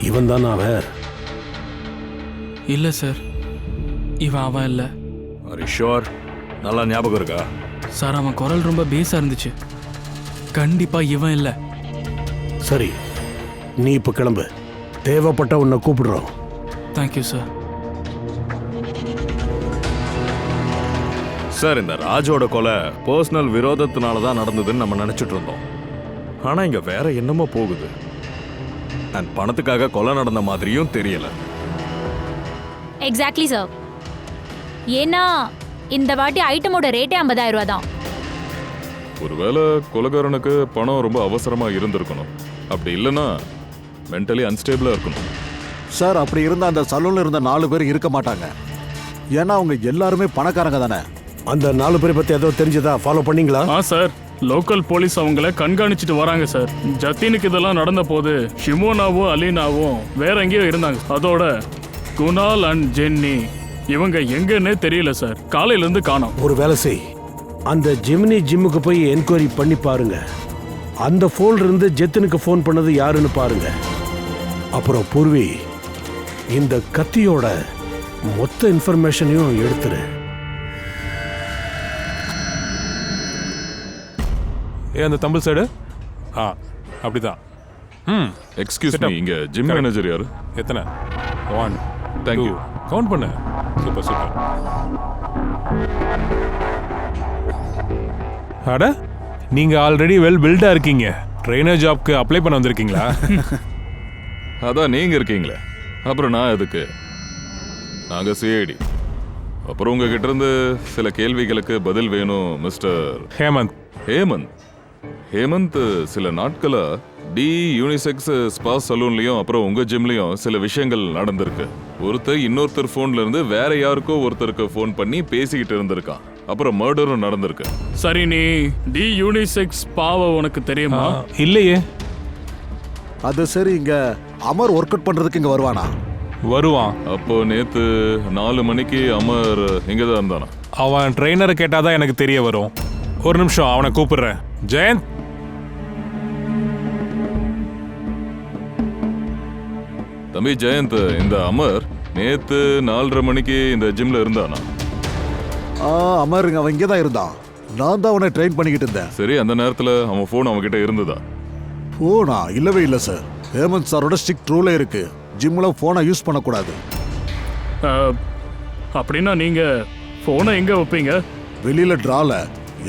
Speaker 5: இவன் தான் அவன்?
Speaker 1: இல்ல சார், இவன் அவன் இல்லை.
Speaker 3: ஷோர்? நல்லா ஞாபகம் இருக்கா?
Speaker 1: சார் அவன் குரல் ரொம்ப பேஸா இருந்துச்சு. கண்டிப்பா இவன் இல்லை.
Speaker 5: சரி, நீ இப்ப கிளம்பு. தேவைப்பட்ட உன்னை கூப்பிடுறோம்.
Speaker 1: Thank you sir.
Speaker 3: சார், இந்த ராஜோட கொலை பர்சனல் விரோதத்தினால தான் நடந்ததுன்னு நம்ம நினைச்சிட்டு இருந்தோம். ஆனா இங்க வேற என்னமோ போகுது. அண்ட் பணத்துக்காக கொலை நடந்த மாதிரியும் தெரியல.
Speaker 7: Exactly sir. ஏன்னா இந்த வாட்டி ஐட்டமோட ரேட்டே 50,000 ரூபா தான்.
Speaker 9: ஒருவேளை கொலைகாரனுக்கு பணம் ரொம்ப அவசரமா இருந்திருக்கணும். அப்படி இல்லைன்னா மென்டலி அன்ஸ்டேபிளா இருக்கணும்.
Speaker 6: சார், அப்படி இருந்த அந்த சலூன்ல இருந்த 4 பேர் இருக்க மாட்டாங்க. ஏன்னா அவங்க எல்லாருமே பணக்காரங்க தானே.
Speaker 5: அந்த 4 பேரை பத்தி ஏதோ தெரிஞ்சதா? ஃபாலோ பண்ணீங்களா?
Speaker 1: சார், லோக்கல் போலீஸ் அவங்கள கண்காணிச்சுட்டு வராங்க சார். ஜத்தீனுக்கு இதெல்லாம் நடந்த போது ஷிமோனாவும் அலீனாவும் வேற எங்கேயோ இருந்தாங்க. அதோட குணால் அண்ட் ஜென்னி இவங்க எங்கன்னே தெரியல சார். காலையில இருந்து காணோம்.
Speaker 5: ஒரு வேலை செய், அந்த ஜெமினி ஜிம்முக்கு போய் என்கொயரி பண்ணி பாருங்க. அந்த போன்ல இருந்து ஜெத்தனுக்கு ஃபோன் பண்ணது யாருன்னு பாருங்க. அப்புறம் பூர்வி, இந்த கத்தியோட மொத்த இன்ஃபர்மேஷனையும் எடுத்துரு.
Speaker 4: அந்த தம்பிள் சைடு அப்படிதான்.
Speaker 9: எக்ஸ்கியூஸ் மீ, இங்க ஜிம் மேனேஜர் யாரு?
Speaker 4: எத்தனை? 1
Speaker 9: Thank
Speaker 4: 2
Speaker 9: you.
Speaker 4: கவுண்ட் பண்ணு. Super super. அட, நீங்க ஆல்ரெடி வெல் பில்டா இருக்கீங்க. ட்ரெயினர் ஜாப்க்கு அப்ளை பண்ண வந்திருக்கீங்களா?
Speaker 9: அதான் நீங்க இருக்கீங்களே, அப்புறம் நான் எதுக்கு? நாங்க சிஐடி. அப்புறம் உங்ககிட்ட இருந்து சில கேள்விகளுக்கு பதில் வேணும் மிஸ்டர்
Speaker 4: ஹேமந்த்.
Speaker 9: ஹேமந்த் சில நாட்களா டி யூனிசெக்ஸ் ஸ்பா சலூன்லயும் அப்புறம் உங்க ஜிம்லயும் சில விஷயங்கள் நடந்திருக்கு. ஒருத்தர் இன்னொருத்தர் போன்ல இருந்து வேற யாருக்கோ ஒருத்தருக்கு போன் பண்ணி பேசிக்கிட்டு இருந்திருக்கான். அப்புறம் மர்டரும் நடந்திருக்கு.
Speaker 1: சரி, நீ டி யூனிசெக்ஸ் ஸ்பாவை உனக்கு தெரியுமா?
Speaker 4: இல்லையே.
Speaker 6: அது சரி, இங்க அமர் ஒர்க் அவுட் பண்றதுக்கு இங்க வருவானா?
Speaker 4: வருவான்.
Speaker 9: அப்போ நேத்து 4 மணிக்கு அமர் இங்கதான் இருந்தானா?
Speaker 4: அவன் ட்ரெயினரை கேட்டாதான் எனக்கு தெரிய வரும். ஒரு நிமிஷம், அவனை கூப்பிடுறேன். ஜெயந்த்,
Speaker 9: தம்பி ஜெயந்த், இந்த அமர் நேத்து 4:30 மணிக்கு இந்த ஜிம்ல இருந்தானா?
Speaker 6: அமர் அவன் இங்கே தான் இருந்தான். நான் தான் அவனை ட்ரெயின் பண்ணிக்கிட்டு இருந்தேன்.
Speaker 9: சரி, அந்த நேரத்துல அவன் போன் அவன்கிட்ட இருந்ததா?
Speaker 6: போனா இல்லவே இல்லை சார். ஹேமந்த் சாரோட ஸ்ட்ரிக்ட் ரூலே இருக்கு, ஜிம்ல போனை யூஸ் பண்ணக்கூடாது.
Speaker 1: அப்படின்னா நீங்க போனை எங்க வைப்பீங்க?
Speaker 6: வெளியில டிரால.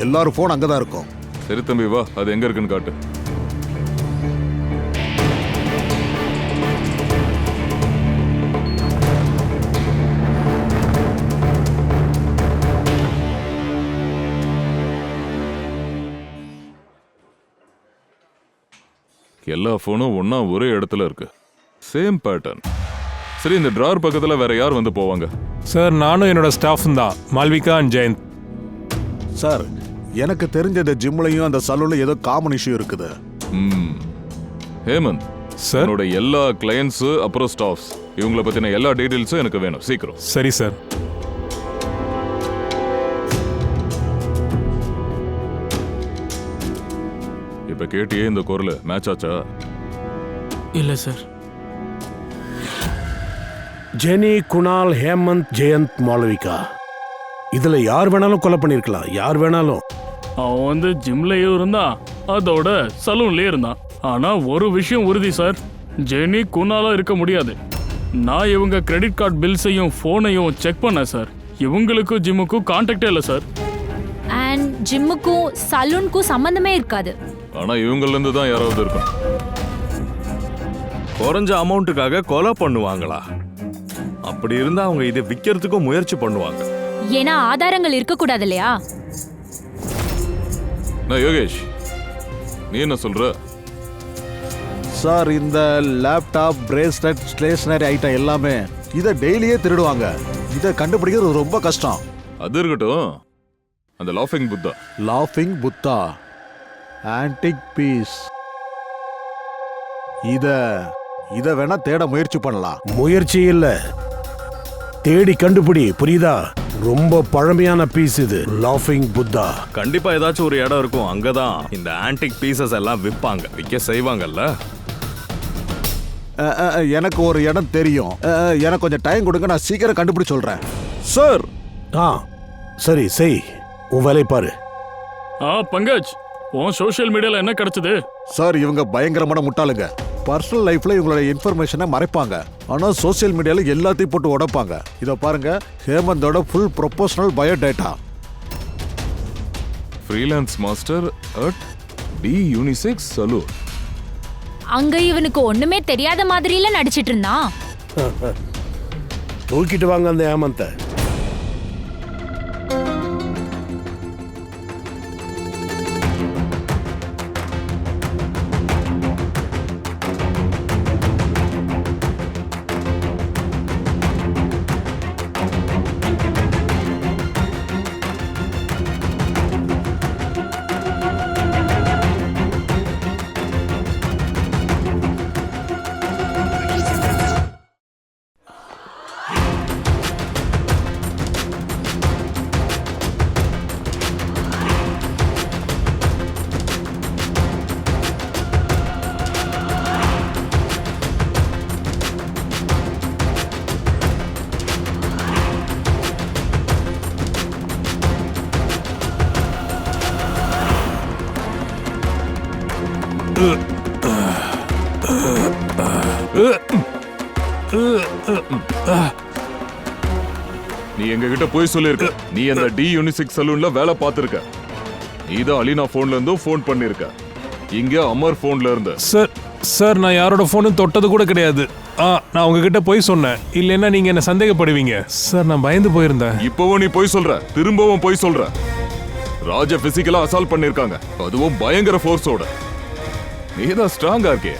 Speaker 6: எல்லாரும் போன் அங்கதான் இருக்கும்.
Speaker 9: சரி தம்பி, வா, அது எங்க இருக்குன்னு காட்டு. எல்லா போனும் ஒன்னா ஒரே இடத்துல இருக்கு. Same pattern. சரி, இந்த டிரார் பக்கத்துல வேற யார் வந்து போவாங்க?
Speaker 4: சார், நானும் என்னோட ஸ்டாஃப் தான், மால்விகா அண்ட் ஜெயந்த்.
Speaker 6: சார், எனக்கு தெரிஞ்ச இந்த ஜிம்லையும் அந்த சலூன்ல ஏதோ காமன் இஷ்யூ இருக்குது.
Speaker 9: ஹேமந்த்
Speaker 4: சார்.
Speaker 9: என்னோட எல்லா கிளையண்ட்ஸ் அப்புறம் ஸ்டாஃப்ஸ் இவங்கள பத்தின எல்லா டீடைல்ஸும் எனக்கு வேணும் சீக்கிரம்.
Speaker 4: சரி சார்.
Speaker 9: இப்ப கேட்டியே இந்த குரல் மேட்ச் ஆச்சா?
Speaker 1: இல்ல சார்.
Speaker 5: ஜெனி, குணால், ஹேமந்த், ஜெயந்த், மாளவிகா, இதுல யார் வேணாலும் கொலை பண்ணிருக்கலாம். யார் வேணாலும்.
Speaker 1: அவன் வந்து ஜிம்லயும் இருந்தான், அதோட சலூன்லயே இருந்தான். ஆனா ஒரு விஷயம் உறுதி சார், ஜெனி குணாலா இருக்க முடியாது. நான் இவங்க கிரெடிட் கார்டு பில்ஸையும் ஃபோனையும் செக் பண்ணேன் சார். இவங்களுக்கும் ஜிம்முக்கும் கான்டாக்டே இல்லை சார்.
Speaker 7: அண்ட் ஜிம்முக்கும் சலூனுக்கும் சம்பந்தமே இருக்காது.
Speaker 9: ஆனா இவங்கள இருந்து தான் யாராவது இருக்கும்.
Speaker 3: குறைஞ்ச அமௌண்ட்டுக்காக கொலை பண்ணுவாங்களா? அப்படி இருந்தா அவங்க இதை விற்கிறதுக்கும் முயற்சி பண்ணுவாங்க.
Speaker 7: ஏன்னா ஆதாரங்கள் இருக்கக்கூடாது இல்லையா?
Speaker 9: நான் யோகேஷ், நீ என்ன சொல்ற?
Speaker 6: சார், இந்த லேப்டாப், பிரேஸ்லெட், ஸ்டேஷனரி ஐட்டம் எல்லாமே இதை டெய்லியே திருடுவாங்க. இதை கண்டுபிடிக்கிறது ரொம்ப கஷ்டம்.
Speaker 9: அது இருக்கட்டும், அந்த லாஃபிங் புத்தா.
Speaker 6: லாஃபிங் புத்தா, ஆன்டிக் பீஸ், இத வேணா தேட முயற்சி பண்ணலாம்.
Speaker 5: முயற்சி இல்ல, தேடி கண்டுபிடி. புரியுதா? ரொம்ப பழமையான பீஸ் இது, லாஃபிங் புத்தா.
Speaker 3: கண்டிப்பா ஏதாச்சும் ஒரு இடம் இருக்கும், அங்கதான் இந்த ஆன்டிக் பீசஸ் எல்லாம் விற்க செய்வாங்கல்ல.
Speaker 6: எனக்கு ஒரு இடம் தெரியும். எனக்கு கொஞ்சம் டைம் கொடுங்க, நான் சீக்கிரம் கண்டுபிடிச்சு சொல்றேன்.
Speaker 3: சார்.
Speaker 5: சரி, செய் உன் வேலையை பாரு.
Speaker 1: பங்கஜ், உன் சோஷியல் மீடியால என்ன கிடைச்சது?
Speaker 6: சார், இவங்க பயங்கரமான முட்டாளுங்க. பர்சனல் லைஃப்ல இவங்களோட இன்ஃபர்மேஷனை மறைப்பாங்க, ஆனா சோசியல் மீடியால எல்லாத்தையும் போட்டு உடைப்பாங்க. இதை பாருங்க, ஹேமந்தோட full professional biodata.
Speaker 9: Freelance master at the unisex salon.
Speaker 7: அங்க இவனுக்கு ஒண்ணுமே தெரியாத மாதிரில நடிச்சிட்டு இருந்தான்.
Speaker 5: தூக்கிட்டு வாங்க அந்த ஹேமந்த.
Speaker 9: நீ எங்க கிட்ட போய் சொல்லிருக்க. நீ அந்த டி யூனிசெக்ஸ் சலூன்ல வேலை பார்த்திருக்க. நீ தான் அலினா போன்ல இருந்தும் போன் பண்ணிருக்க. இங்க அமர் போன்ல இருந்து.
Speaker 4: சார், நான் யாரோட போனும் தொட்டது கூட கிடையாது. நான் உங்ககிட்ட போய் சொன்னேன், இல்லைன்னா நீங்க என்ன சந்தேகப்படுவீங்க. சார், நான் பயந்து போயிருந்தேன்.
Speaker 9: இப்பவும் நீ போய் சொல்ற, திரும்பவும் போய் சொல்ற. ராஜ பிசிக்கலா அசால்ட் பண்ணிருக்காங்க, அதுவும் பயங்கர ஃபோர்ஸோட. நீதான் ஸ்ட்ராங்கா இருக்கே.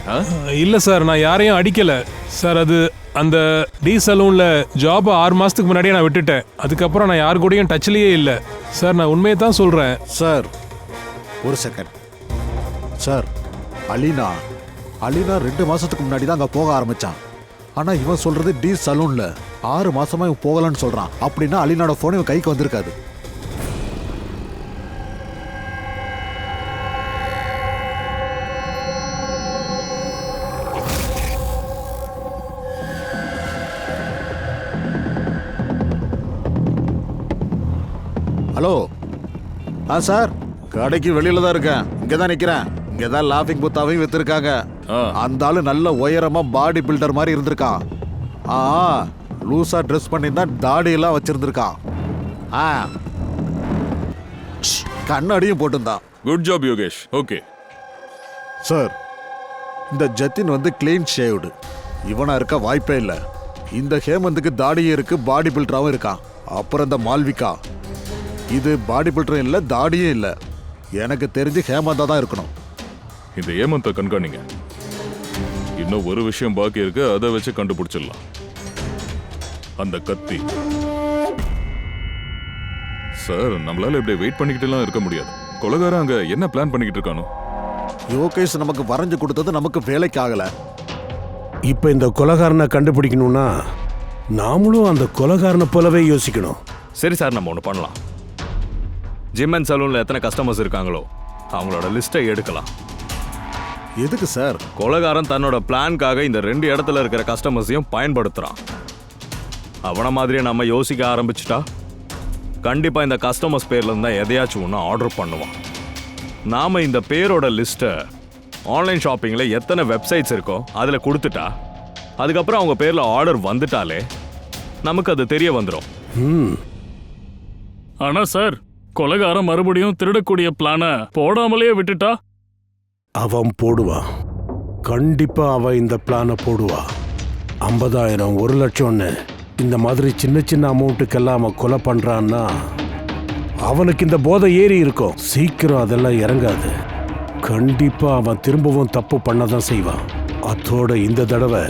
Speaker 4: இல்ல சார், நான் யாரையும் அடிக்கல சார். அது அந்த டி சலூன்ல ஜாப் 6 மாசத்துக்கு முன்னாடியே நான் விட்டுட்டேன். அதுக்கப்புறம் நான் யாரு கூடயும் டச்லயே இல்ல சார். நான் உண்மையை தான் சொல்றேன்
Speaker 6: சார். ஒரு செகண்ட் சார். அலினா 2 மாசத்துக்கு முன்னாடி தான் அங்க போக ஆரம்பிச்சான். ஆனா இவன் சொல்றது டி சலூன்ல 6 மாசமா இவன் போகலன்னு சொல்றான். அப்படின்னா அலினாவோட போன் இவன் கைக்கு வந்திருக்காது. ஹலோ. சார், கடைக்கு வெளியில தான் இருக்கேன். இங்கதான் நிக்கிறேன். இங்கதான் லாஃபிங் புத்தாவையும் வித்திருக்காங்க. அந்த ஆளு நல்ல உயரமா பாடி பில்டர் மாதிரி இருந்திருக்கான். லூசா ட்ரெஸ் பண்ணிருந்தா தாடி எல்லாம் வச்சிருந்திருக்கான். கண்ணாடியும் போட்டிருந்தான்.
Speaker 9: Good job Yogesh. Okay
Speaker 6: sir, இந்த ஜத்தின் வந்து கிளீன் ஷேவ்டு. இவனா இருக்க வாய்ப்பே இல்லை. இந்த ஹேமந்துக்கு தாடியும் இருக்கு, பாடி பில்டராகவும் இருக்கான். அப்புறம் இந்த மால்விகா, இது பாடி பில்டரும் இல்லை, தாடியும் இல்லை. எனக்கு தெரிஞ்சு ஹேமந்தா தான் இருக்கணும்.
Speaker 9: இந்த ஏமந்த கண்காணிங்க. இன்னும் ஒரு விஷயம் பாக்கி இருக்கு, அதை வச்சு கண்டுபிடிச்சிடலாம். அந்த கத்தி. சார், நம்மளால இப்படி வெயிட் பண்ணிக்கிட்டு எல்லாம் இருக்க முடியாது. கொலகாரன் அங்க என்ன பிளான் பண்ணிக்கிட்டு இருக்கானோ?
Speaker 6: யோகேஷ் நமக்கு வரைஞ்சு கொடுத்தது நமக்கு வேலைக்கு ஆகல.
Speaker 5: இப்ப இந்த கொலைகாரனை கண்டுபிடிக்கணும்னா நாமளும் அந்த கொலைகாரனை போலவே யோசிக்கணும்.
Speaker 3: சரி சார், நம்ம ஒன்று பண்ணலாம். ஜிம் அண்ட் சலூனில் எத்தனை கஸ்டமர்ஸ் இருக்காங்களோ அவங்களோட லிஸ்ட்டை எடுக்கலாம்.
Speaker 6: எதுக்கு சார்?
Speaker 3: கொலைகாரன் தன்னோட பிளான்காக இந்த 2 இடத்துல இருக்கிற கஸ்டமர்ஸையும் பயன்படுத்துகிறான். அவனை மாதிரியே நம்ம யோசிக்க ஆரம்பிச்சிட்டா கண்டிப்பாக இந்த கஸ்டமர்ஸ் பேர்ல இருந்தா எதையாச்சும் ஒன்று ஆர்டர் பண்ணுவான். நாம் இந்த பேரோட லிஸ்ட்டை ஆன்லைன் ஷாப்பிங்கில் எத்தனை வெப்சைட்ஸ் இருக்கோ அதில் கொடுத்துட்டா அதுக்கப்புறம் அவங்க பேரில் ஆர்டர் வந்துட்டாலே நமக்கு அது தெரிய வந்துடும்.
Speaker 1: ஆனா சார், கொலைகாரன் மறுபடியும் திருடக்கூடிய பிளான போடாமலே விட்டுட்டா?
Speaker 5: அவன் போடுவான். கண்டிப்பா அவன் இந்த பிளானை போடுவா. 50,000 1 லட்சம்னு இந்த மாதிரி சின்ன சின்ன அமௌண்ட்டுக்கெல்லாம் அவன் கொலை பண்றான்னா அவனுக்கு இந்த போதை ஏறி இருக்கும். சீக்கிரம் அதெல்லாம் இறங்காது. கண்டிப்பா அவன் திரும்பவும் தப்பு பண்ணதான் செய்வான். அதோட இந்த தடவை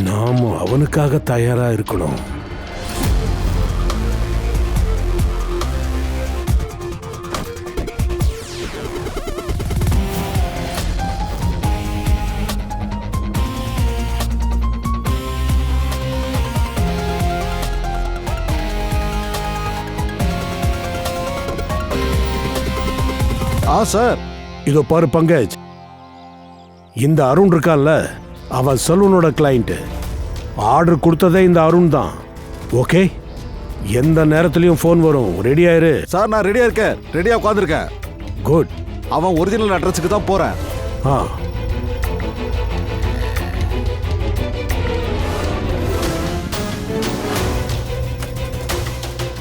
Speaker 5: நாம அவனுக்காக தயாரா இருக்கணும்.
Speaker 6: சார்,
Speaker 5: இதோ பாரு பங்கஜ், இந்த அருண் இருக்கான்ல, அவன் சலூனோட கிளைண்ட். ஆர்டர் கொடுத்ததே இந்த அருண் தான். ஓகே, எந்த நேரத்துலயும் ஃபோன் வரும். ரெடி ஆயிரு.
Speaker 6: சார் நான் ரெடியா இருக்கேன். ரெடியா உட்காந்துருக்கேன்.
Speaker 5: குட்.
Speaker 6: அவன் ஒரிஜினல் அட்ரஸுக்கு தான் போறேன்.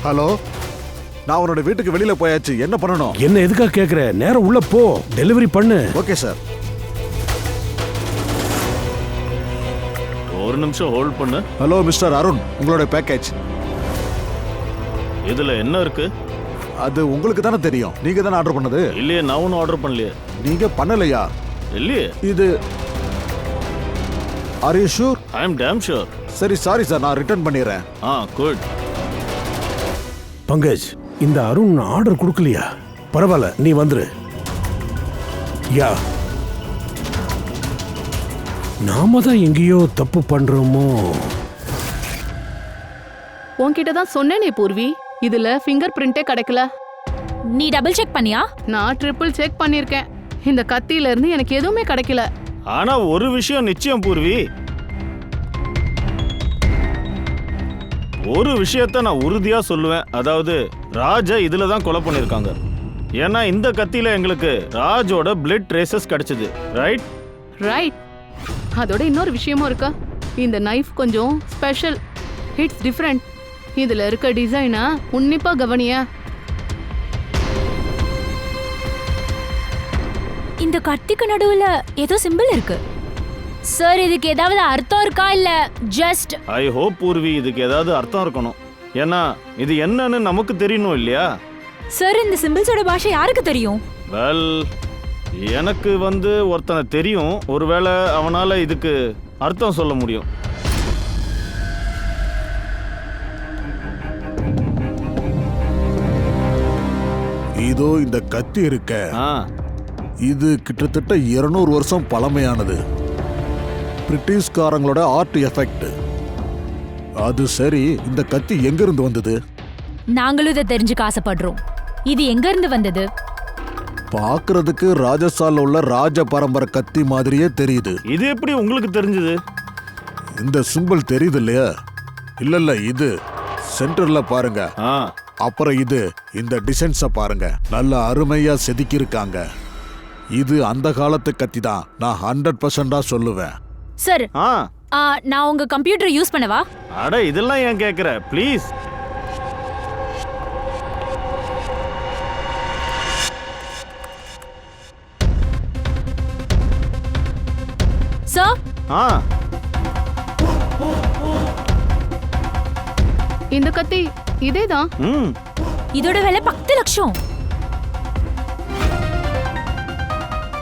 Speaker 6: ஹலோ, நான் உன்னோட வீட்டுக்கு வெளியில போயாச்சு. என்ன பண்ணணும்?
Speaker 5: என்ன எதுக்காக கேக்குற? நேரம் உள்ள போ, டெலிவரி பண்ணு.
Speaker 6: Okay sir.
Speaker 8: ஒரு நிமிஷம் ஹோல்ட் பண்ணு.
Speaker 6: ஹலோ மிஸ்டர் அருண், உங்களோட பேக்கேஜ்.
Speaker 8: இதுல என்ன இருக்கு?
Speaker 6: அது உங்களுக்கு தானே தெரியும். நீங்க தானே ஆர்டர் பண்ணது.
Speaker 8: இல்லையே, நான் ஒன்றும் ஆர்டர் பண்ணலையே.
Speaker 6: நீங்க பண்ணலையா?
Speaker 8: இல்லையே.
Speaker 6: இது are you sure?
Speaker 8: I am damn sure.
Speaker 6: சரி, சாரி சார், நான் ரிட்டர்ன் பண்ணிடுறேன்.
Speaker 8: குட்.
Speaker 5: பங்கஜ், இந்த அருண் ஆர்டர் கொடுக்கலையா? பரவாயில்ல, நீ வந்துரு. யா, நாம தான் எங்கேயோ தப்பு பண்றோமோ.
Speaker 2: உன்கிட்ட தான் சொன்னேனே பூர்வி, இதுல ஃபிங்கர் பிரிண்டே கிடைக்கல.
Speaker 7: நீ டபுள் செக் பண்ணியா?
Speaker 2: நான் ட்ரிபிள் செக் பண்ணிருக்கேன். இந்த கத்தியில இருந்து எனக்கு எதுவுமே கிடைக்கல.
Speaker 8: ஆனா ஒரு விஷயம் நிச்சயம் பூர்வி, ஒரு விஷயத்த நான் உறுதியா சொல்லுவேன். அதாவது ராஜை இதுல தான் கொலை பண்ணிருக்காங்க. ஏன்னா இந்த கத்தியில எங்களுக்கு ராஜோட பிளட் ட்ரேசஸ் கிடைச்சது. ரைட்?
Speaker 2: ரைட். அதோட இன்னொரு விஷயமும் இருக்கா. இந்த நைஃப் கொஞ்சம் ஸ்பெஷல். It's different. இதுல இருக்க டிசைனா உன்னிப்பா கவனியா.
Speaker 7: இந்த கத்திக்கு நடுவுல ஏதோ சிம்பிள் இருக்கு. சார், இதுக்கு ஏதாவது அர்த்தம் இருக்கா இல்ல ஜஸ்ட்?
Speaker 8: ஐ ஹோப் பூர்வி இதுக்கு ஏதாவது அர்த்தம் இருக்கணும். ஏன்னா இது என்னன்னு நமக்கு தெரியணும் இல்லையா?
Speaker 7: சார், இந்த சிம்பிள்ஸோட பாஷை யாருக்கு தெரியும்?
Speaker 8: வெல், எனக்கு ஒருத்தனை தெரியும். ஒருவேளை அவனால இதுக்கு அர்த்தம் சொல்ல முடியும்.
Speaker 6: இதோ இந்த கத்தி இருக்க, இது கிட்டத்தட்ட 200 வருஷம் பழமையானது. பிரிட்டிஷ்காரங்களோட ஆர்ட் எஃபெக்ட். அது சரி, இந்த கத்தி எங்க இருந்து வந்தது?
Speaker 7: நாங்களும் இதை தெரிஞ்சுக்க ஆசைப்படுறோம். இது எங்க இருந்து வந்தது?
Speaker 6: பாக்குறதுக்கு ராஜஸ்தான்ல உள்ள ராஜ பரம்பரை கத்தி மாதிரியே தெரியுது.
Speaker 8: இது எப்படி உங்களுக்கு தெரிஞ்சது?
Speaker 6: இந்த சிம்பிள் தெரியுது இல்லையா? இல்ல, இது சென்டர்ல பாருங்க. அப்புறம் இது இந்த டிசைன்ஸ பாருங்க, நல்ல அருமையா செதுக்கி இருக்காங்க. இது அந்த காலத்து கத்தி தான். நான் 100% சொல்லுவேன்.
Speaker 7: சார், நான் உங்க கம்ப்யூட்டர் யூஸ் பண்ணவா?
Speaker 8: அட, இதெல்லாம் ஏன் கேக்குற? ப்ளீஸ்.
Speaker 7: சார்,
Speaker 2: இந்த கத்தி இதேதான்.
Speaker 7: இதோட விலை 10 லட்சம்.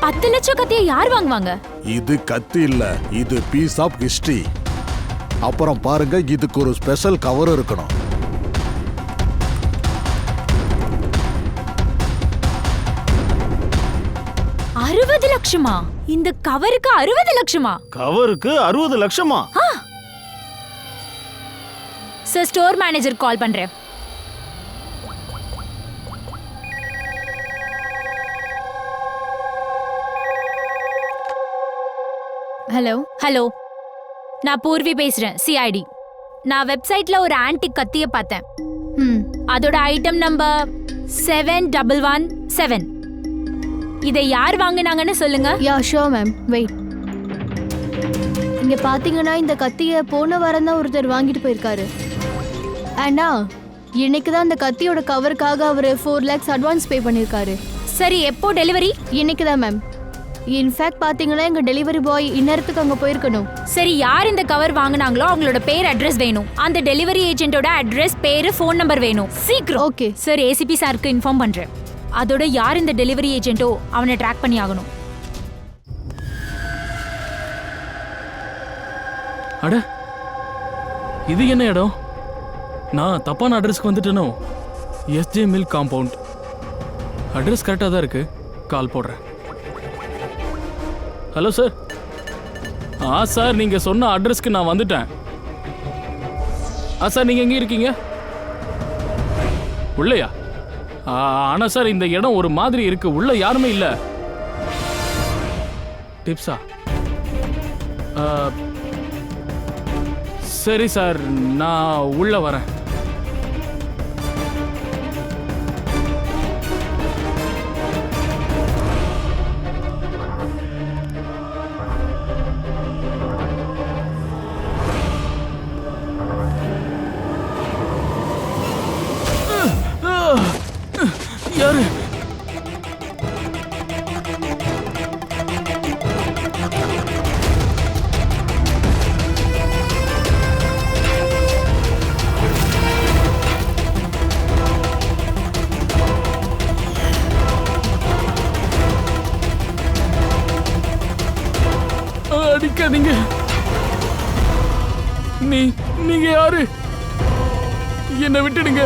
Speaker 7: 10 லட்சம் கத்தியை யார் வாங்குவாங்க?
Speaker 6: இது கத்தி இல்ல, இது பீஸ் ஆஃப் ஹிஸ்டரி. அப்புறம் பாருங்க, இதுக்கு ஒரு ஸ்பெஷல் கவர் இருக்கணும்.
Speaker 7: 60 லட்சமா? இந்த கவருக்கு 60 லட்சமா?
Speaker 8: கவருக்கு 60 லட்சமா?
Speaker 7: சார், ஸ்டோர் மேனேஜர் கால் பண்றேன்.
Speaker 10: ஹலோ
Speaker 7: ஹலோ, நான் பூர்வி பேசுறேன், சிஐடி. நான் வெப்சைட்ல ஒரு ஆன்டிக் கத்திய பார்த்தேன். அதோட ஐட்டம் நம்பர் 7117. இதை யார் வாங்குனாங்கன்னு சொல்லுங்க.
Speaker 11: Yeah sure ma'am, wait. இங்க பாத்தீங்கன்னா இந்த கத்தியை போன வாரம் தான் ஒருத்தர் வாங்கிட்டு போயிருக்காரு. அண்ணா, இன்னைக்கு தான் இந்த கத்தியோட கவருக்காக அவர் 4 lakhs அட்வான்ஸ் பே பண்ணியிருக்காரு.
Speaker 7: சரி, எப்போ டெலிவரி?
Speaker 11: இன்னைக்கு தான் மேம். இன்ஃபேக்ட் பாத்தீங்கன்னா எங்க டெலிவரி பாய் இந்நேரத்துக்கு அங்க போயிருக்கணும்.
Speaker 7: சரி, யார் இந்த கவர் வாங்குனாங்களோ அவங்களோட பேர், அட்ரஸ் வேணும். அந்த டெலிவரி ஏஜென்ட்டோட அட்ரஸ், பேரு, ஃபோன் நம்பர் வேணும். சீக்கிரம்.
Speaker 11: ஓகே
Speaker 7: சார், ஏசிபி சாருக்கு இன்ஃபார்ம் பண்றேன். அதோட யார் இந்த டெலிவரி ஏஜென்ட்டோ அவனை ட்ராக் பண்ணி ஆகணும்.
Speaker 1: அட, இது என்ன இடம்? நான் தப்பான அட்ரஸ்க்கு வந்துட்டேனோ? SJ mill compound. அட்ரஸ் கரெக்டாக தான் இருக்கு. கால் போடுறேன். Hello sir. சார், நீங்கள் சொன்ன அட்ரஸ்க்கு நான் வந்துட்டேன். சார், நீங்கள் எங்கே இருக்கீங்க? உள்ளையா? ஆனால் சார், இந்த இடம் ஒரு மாதிரி இருக்கு. உள்ள யாருமே இல்லை. டிப்ஸா? சரி சார், நான் உள்ள வரேன். யாரு? அடிக்காதீங்க. நீங்க யாரு? என்னை விட்டுடுங்க.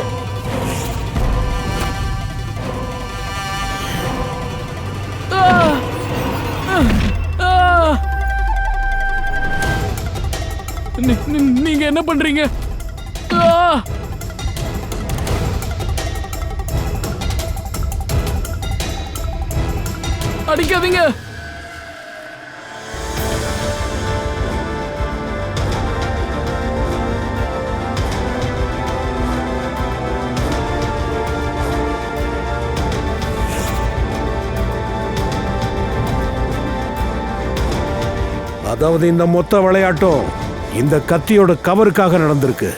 Speaker 1: நீங்க என்ன பண்றீங்க? அடிக்காதீங்க.
Speaker 5: அதாவது இந்த மொத்த விளையாட்டும் இந்த கத்தியோட கவருக்காக நடந்திருக்கு.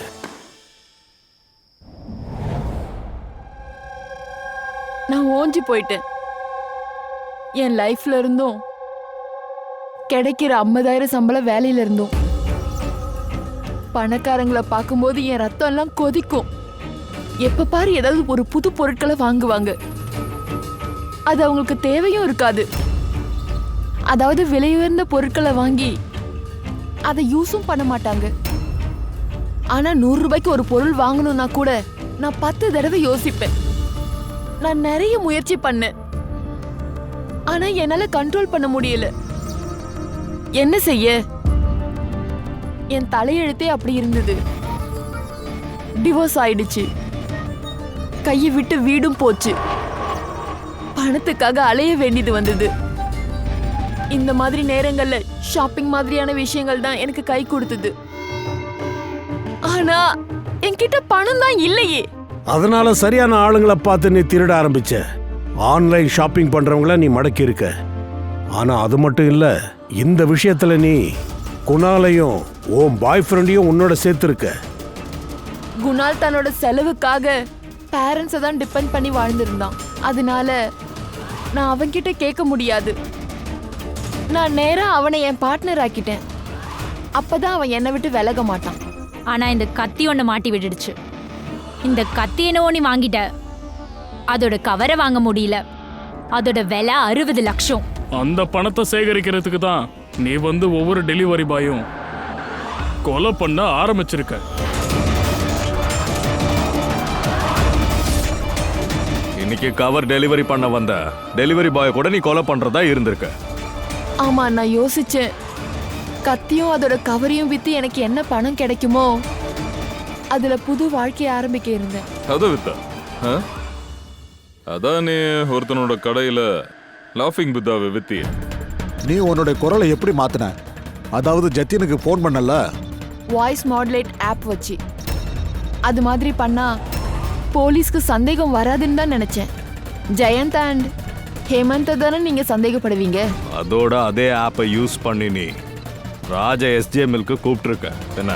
Speaker 10: நான் ஓஞ்சி போயிட்டேன். என் லைஃப்ல இருந்தும் கிடைக்கிற 50,000 சம்பள வேலையில இருந்தும் பணக்காரங்களை பார்க்கும்போது என் ரத்தம் எல்லாம் கொதிக்கும். எப்ப பாரு ஏதாவது ஒரு புது பொருட்களை வாங்குவாங்க. அது அவங்களுக்கு தேவையும் இருக்காது. அதாவது விலை உயர்ந்த பொருட்களை வாங்கி அதை யூஸும் பண்ண மாட்டாங்க. ஆனா 100 ரூபாய்க்கு ஒரு பொருள் வாங்கணும்னா கூட நான் 10 தடவை யோசிப்பேன். நான் நிறைய முயற்சி பண்ணேன். ஆனா என்னால கண்ட்ரோல் பண்ண முடியல. என்ன செய்ய? என் தலையெழுத்தே அப்படி இருந்தது. டிவோர்ஸ் ஆயிடுச்சு. கையை விட்டு வீடும் போச்சு. பணத்துக்காக அலைய வேண்டியது வந்தது. இந்த மாதிரி நேரங்கள்ல ஷாப்பிங் மாதிரியான விஷயங்கள் தான் எனக்கு கை கொடுத்தது. ஆனா என்கிட்ட பணம் தான் இல்லையே.
Speaker 5: அதனால சரியான ஆளுங்களை பார்த்து நீ திருட ஆரம்பிச்ச. ஆன்லைன் ஷாப்பிங் பண்றவங்கள நீ மடக்கி இருக்க. ஆனா அது மட்டும் இல்ல, இந்த விஷயத்துல நீ குணாலையும் உன் பாய் ஃப்ரெண்டையும் உன்னோட சேர்த்திருக்க.
Speaker 10: குணால் தன்னோட செலவுக்காக பேரண்ட்ஸை தான் டிபெண்ட் பண்ணி வாழ்ந்திருந்தான். அதனால நான் அவன்கிட்ட கேட்க முடியாது. நான் நேரா அவனை என் பார்ட்னர் ஆக்கிட்டேன். அப்பதான் அவன் என்னை விட்டு விலக மாட்டான்.
Speaker 7: ஆனா இந்த கத்தி ஒண்ணு மாட்டி விட்டுடுச்சு. இந்த கத்தி என்னவோ நீ வாங்கிட்ட. அதோட கவரை வாங்க முடியல. அதோட விலை 60 லட்சம்.
Speaker 1: அந்த பணத்தை சேகரிக்கிறதுக்கு தான் நீ வந்து ஒவ்வொரு டெலிவரி பாயும் கொலை பண்ண ஆரம்பிச்சிருக்க.
Speaker 3: இன்னைக்கு கவர் டெலிவரி பண்ண வந்த டெலிவரி பாய் கூட நீ கொலை பண்றதா இருந்திருக்க.
Speaker 10: ஆமா, நான் யோசிச்சேன். கத்தியும் அதோட கவரையும் வித்து எனக்கு என்ன பணம் கிடைக்குமோ அதுல புது வாழ்க்கையை ஆரம்பிக்க இருந்தேன்.
Speaker 9: அதை வித்தா அதான் நீ ஒருத்தனோட கடையில லாஃபிங் புத்தாவை வித்திய.
Speaker 6: நீ உன்னோட குரலை எப்படி மாத்தின? அதாவது ஜத்தினுக்கு ஃபோன் பண்ணல,
Speaker 10: வாய்ஸ் மாடுலேட் ஆப் வச்சு. அது மாதிரி பண்ணா போலீஸ்க்கு சந்தேகம் வராதுன்னு தான் நினைச்சேன். ஜெயந்த் அண்ட் ஹேமந்த் தானே நீங்க சந்தேகப்படுவீங்க.
Speaker 3: அதோட அதே ஆப்பை யூஸ் பண்ணி நீ ராஜ எஸ்ஜே மில்க்கு கூப்பிட்டுருக்க. என்ன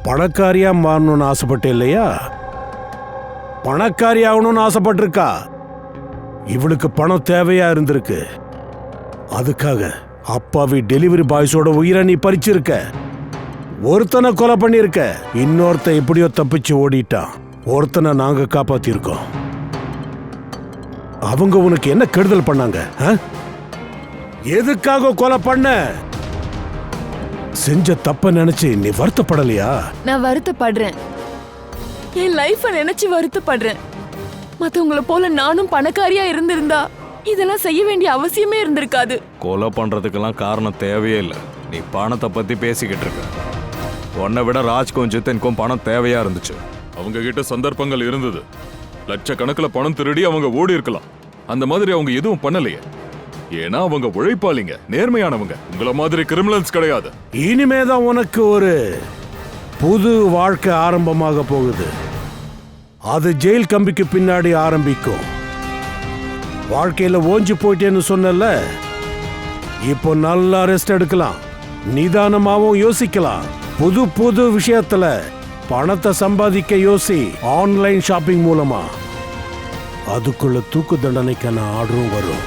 Speaker 5: பணக்காரியா மாறணும்னு ஆசைப்பட்டே இல்லையா? பணக்காரி ஆகணும்னு ஆசைப்பட்டிருக்கா. இவளுக்கு பணம் தேவையா இருந்திருக்கு. அதுக்காக அப்பாவி டெலிவரி பாய்ஸோட உயிரை நீ பறிச்சிருக்க. ஒருத்தனை கொலை பண்ணிருக்க, இன்னொருத்த எப்படியோ தப்பிச்சு ஓடிட்டான். ஒருத்தனை நாங்க காப்பாத்திருக்கோம். அவங்க உனக்கு என்ன கெடுதல் பண்ணாங்க? எதுக்காக கொலை பண்ண? செஞ்ச தப்ப நினைச்சு நீ வருத்தப்படலையா?
Speaker 10: நான் வருத்தப்படுறேன். என் லைஃபை நினைச்சு வருத்தப்படுறேன். மத்தவங்கள போல நானும் பணக்காரியா இருந்திருந்தா இதெல்லாம் செய்ய வேண்டிய அவசியமே இருந்திருக்காது.
Speaker 3: கொலை பண்றதுக்கெல்லாம் காரணம் தேவையே இல்லை. நீ பணத்தை பத்தி பேசிக்கிட்டு இருக்க. உன்னை விட ராஜ்க்கும் ஜித்தனுக்கும் பணம் தேவையா இருந்துச்சு.
Speaker 9: அவங்க கிட்ட சந்தர்ப்பங்கள் இருந்தது. லட்சக்கணக்கில் பணம் திருடி அவங்க ஓடி இருக்கலாம். அந்த மாதிரி அவங்க எதுவும் பண்ணலையே. ஏன்னா அவங்க உழைப்பாளிங்க, நேர்மையானவங்க. உங்கள மாதிரி கிரிமினல்ஸ் கிடையாது.
Speaker 5: இனிமேதான் உனக்கு ஒரு புது வாழ்க்கை ஆரம்பமாக போகுது. அது ஜெயில் கம்பிக்கு பின்னாடி ஆரம்பிக்கும். வாழ்க்கையில ஓஞ்சி போயிட்டேன்னு சொன்னல, இப்போ நல்லா ரெஸ்ட் எடுக்கலாம். நிதானமாவும் யோசிக்கலாம். புது புது விஷயத்துல பணத்தை சம்பாதிக்க யோசி. ஆன்லைன் ஷாப்பிங் மூலமா அதுக்குள்ள தூக்கு தண்டனைக்கான ஆர்டரும் வரும்.